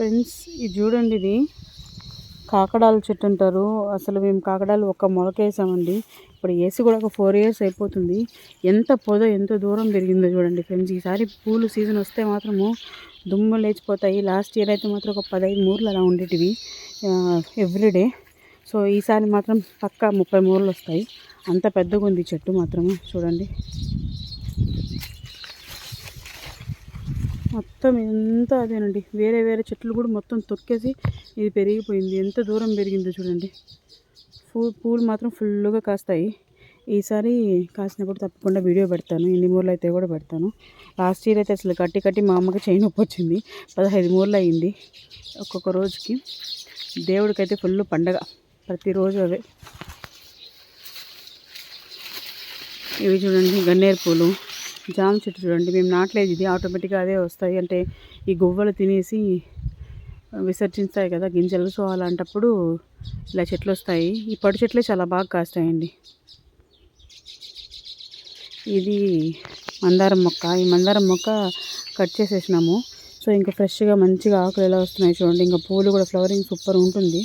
Friends ఇది చూడండి, ఇది కాకడాల చెట్టు అంటారు. అసలు మేము కాకడాలు ఒక్క మొలకేసామండి. ఇప్పుడు వేసి కూడా ఒక 4 years అయిపోతుంది. ఎంత పొద ఎంత దూరం పెరిగిందో చూడండి ఫ్రెండ్స్. ఈసారి పూలు సీజన్ వస్తే మాత్రము దుమ్ము లేచిపోతాయి. లాస్ట్ ఇయర్ అయితే మాత్రం ఒక 15 మూరలు అలా ఉండేటివి ఎవ్రీడే. సో ఈసారి మాత్రం పక్కా 30 మూరలు వస్తాయి. అంత పెద్దగా ఉంది చెట్టు మాత్రము. చూడండి మొత్తం ఎంత అదేనండి. వేరే వేరే చెట్లు కూడా మొత్తం తొక్కేసి ఇది పెరిగిపోయింది. ఎంత దూరం పెరిగిందో చూడండి. పూలు మాత్రం ఫుల్గా కాస్తాయి. ఈసారి కాసినప్పుడు తప్పకుండా వీడియో పెడతాను. ఎన్ని మూరలు అయితే కూడా పెడతాను. లాస్ట్ ఇయర్ అయితే అసలు కట్టి మా అమ్మకి చెయ్యి నొప్పి వచ్చింది. 15 మూరలు అయ్యింది ఒక్కొక్క రోజుకి. దేవుడికైతే ఫుల్ పండగ ప్రతిరోజు అవే. ఇవి చూడండి గన్నేరు పూలు. జామ చెట్టు చూడండి, మేము నాటలేదు. ఇది ఆటోమేటిక్గా అదే వస్తాయి. అంటే ఈ గువ్వలు తినేసి విసర్జిస్తాయి కదా గింజలు. సో అలాంటప్పుడు ఇలా చెట్లు వస్తాయి. ఈ పడి చెట్లే చాలా బాగా కాస్తాయండి. ఇది మందారం మొక్క. ఈ మందారం మొక్క కట్ చేసేసినాము. సో ఇంకా ఫ్రెష్గా మంచిగా ఆకులు ఎలా వస్తున్నాయి చూడండి. ఇంకా పూలు కూడా ఫ్లవరింగ్ సూపర్ ఉంటుంది.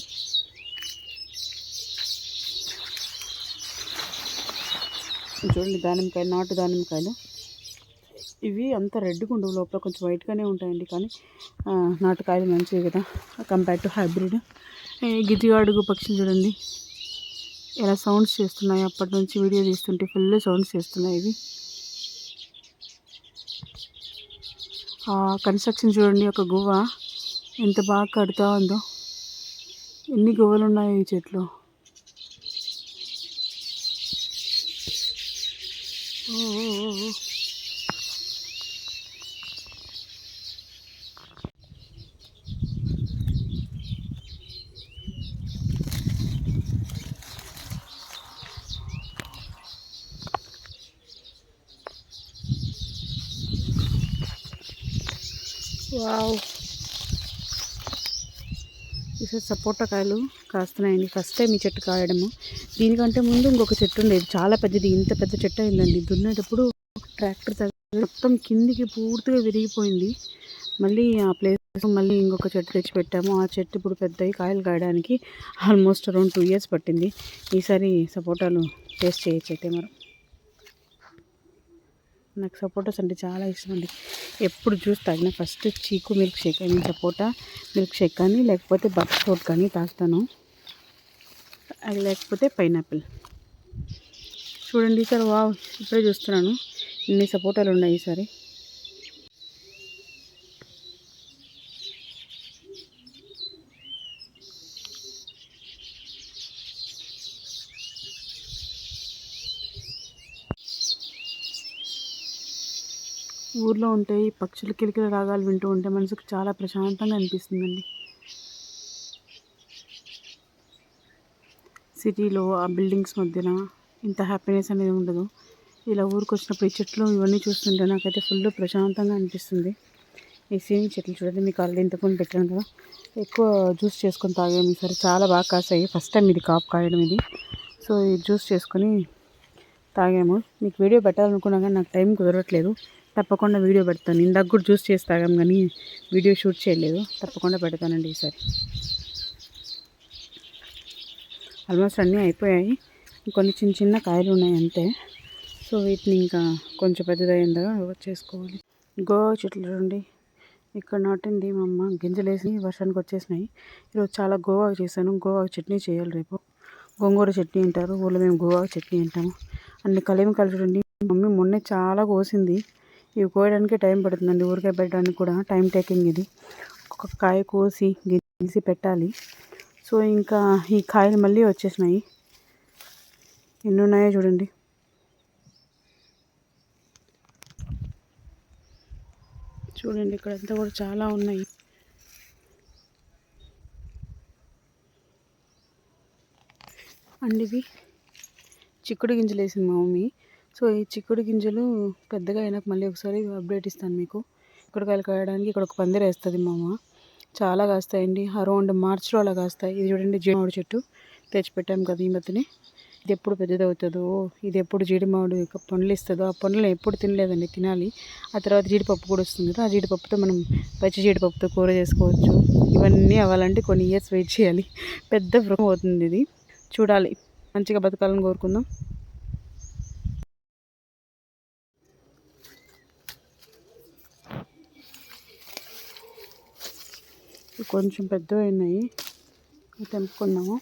చూడండి దానిమ్మకాయలు, నాటు దానిమ్మకాయలు. ఇవి అంత రెడ్గా ఉండవు, లోపల కొంచెం వైట్గానే ఉంటాయండి. కానీ నాటుకాయలు మంచివి కదా కంపేర్ టు హైబ్రిడ్. గిజిగాడుగు పక్షులు చూడండి ఎలా సౌండ్స్ చేస్తున్నాయి. అప్పటి నుంచి వీడియో తీస్తుంటే ఫుల్ సౌండ్స్ చేస్తున్నాయి ఇవి. కన్స్ట్రక్షన్ చూడండి, ఒక గువ్వ ఎంత బాగా కడుతూ ఉందో. ఎన్ని గువ్వలు ఉన్నాయో ఈ చెట్లు. వావ్, ఈసారి సపోటా కాయలు కాస్తున్నాయండి. ఫస్ట్ టైం ఈ చెట్టు కాయడము. దీనికంటే ముందు ఇంకొక చెట్టు ఉండేది, చాలా పెద్దది. ఇంత పెద్ద చెట్టు అయిందండి. దున్నేటప్పుడు ట్రాక్టర్ మొత్తం కిందికి పూర్తిగా విరిగిపోయింది. మళ్ళీ ఆ ప్లేస్ మళ్ళీ ఇంకొక చెట్టు తెచ్చి పెట్టాము. ఆ చెట్టు ఇప్పుడు పెద్దవి కాయలు కాయడానికి ఆల్మోస్ట్ అరౌండ్ 2 years పట్టింది. ఈసారి సపోటాలు టేస్ట్ చేయొచ్చు అయితే మరి. నాకు సపోటాస్ అంటే చాలా ఇష్టం అండి. ఎప్పుడు జ్యూస్ తాగినా ఫస్ట్ చీకు milk shake, I mean sapota milk shake కానీ, లేకపోతే బటర్ ఫ్రూట్ కానీ తాగుతాను. అది లేకపోతే పైనాపిల్. చూడండి ఈసారి వావ్, ఇప్పుడే చూస్తున్నాను ఇన్ని సపోటాలు ఉన్నాయి ఈసారి. ఊర్లో ఉంటే ఈ పక్షుల కిలకిల రాగాలు వింటూ ఉంటే మనసుకు చాలా ప్రశాంతంగా అనిపిస్తుందండి. సిటీలో ఆ బిల్డింగ్స్ మధ్యన ఇంత హ్యాపీనెస్ అనేది ఉండదు. ఇలా ఊరికి వచ్చినప్పుడు ఈ చెట్లు ఇవన్నీ చూస్తుంటే నాకైతే ఫుల్ ప్రశాంతంగా అనిపిస్తుంది. ఈ సీని చెట్లు చూడండి, మీకు ఆల్రెడీ ఇంతకుముందు పెట్టాను కదా. ఎక్కువ జ్యూస్ చేసుకొని తాగాము ఈసారి. చాలా బాగా కాసాయి. ఫస్ట్ టైం ఇది కాపు కాయడం ఇది. సో ఇది జ్యూస్ చేసుకొని తాగాము. మీకు వీడియో పెట్టాలనుకున్నా కానీ నాకు టైం కుదరట్లేదు. తప్పకుండా వీడియో పెడతాను. ఇందాక కూడా జ్యూస్ చేసి తాగాం కానీ వీడియో షూట్ చేయలేదు. తప్పకుండా పెడతానండి ఈసారి. ఆల్మోస్ట్ అన్నీ అయిపోయాయి. కొన్ని చిన్న చిన్న కాయలు ఉన్నాయి అంతే. సో వీటిని ఇంకా కొంచెం పెద్దదైందా చేసుకోవాలి. గోవా చెట్లు చూడండి, ఇక్కడ నాటింది మా అమ్మ. గింజలేసి వర్షానికి వచ్చేసినాయి. ఈరోజు చాలా గోవా చేశాను. గోవా చట్నీ చేయాలి రేపు. గోంగూర చట్నీ అంటారు, ఊళ్ళో మేము గోవా చట్నీ అంటాము. అన్ని కలిమికాయలు చూడండి. మమ్మీ మొన్నే చాలా కోసింది. ఇవి కోయడానికి టైం పడుతుందండి. ఊరికాయ పెట్టడానికి కూడా టైం టేకింగ్ ఇది. ఒక్కొక్క కాయ కోసి గింజి పెట్టాలి. సో ఇంకా ఈ కాయలు మళ్ళీ వచ్చేసినాయి. ఎన్ని ఉన్నాయో చూడండి. చూడండి ఇక్కడ అంతా కూడా చాలా ఉన్నాయి. అండ్ ఇవి చిక్కుడు గింజలు వేసింది మా మమ్మీ. సో ఈ చిక్కుడు గింజలు పెద్దగా అయినాక మళ్ళీ ఒకసారి అప్డేట్ ఇస్తాను మీకు. చిక్కుడుకాయలు కాయడానికి ఇక్కడ ఒక పందిరి వేస్తుంది మా అమ్మ. చాలా కాస్తాయండి. అరౌండ్ మార్చిలో అలా కాస్తాయి. ఇది చూడండి జీడిమామిడి చెట్టు తెచ్చిపెట్టాము కదా ఈ మధ్యనే. ఇది ఎప్పుడు పెద్దదవుతుందో, ఇది ఎప్పుడు జీడి మామిడి పండ్లు ఇస్తుందో, ఆ పండ్లను ఎప్పుడు తినలేదండి, తినాలి. ఆ తర్వాత జీడిపప్పు కూడా వస్తుంది కదా, ఆ జీడిపప్పుతో మనం పచ్చి జీడిపప్పుతో కూర చేసుకోవచ్చు. ఇవన్నీ అవ్వాలంటే కొన్ని ఇయర్స్ వెయిట్ చేయాలి. పెద్ద వృక్షం అవుతుంది ఇది. చూడాలి. మంచిగా బతకాలని కోరుకుందాం. కొంచెం పెద్దవి ఉన్నాయి, తెంపుకుందాము.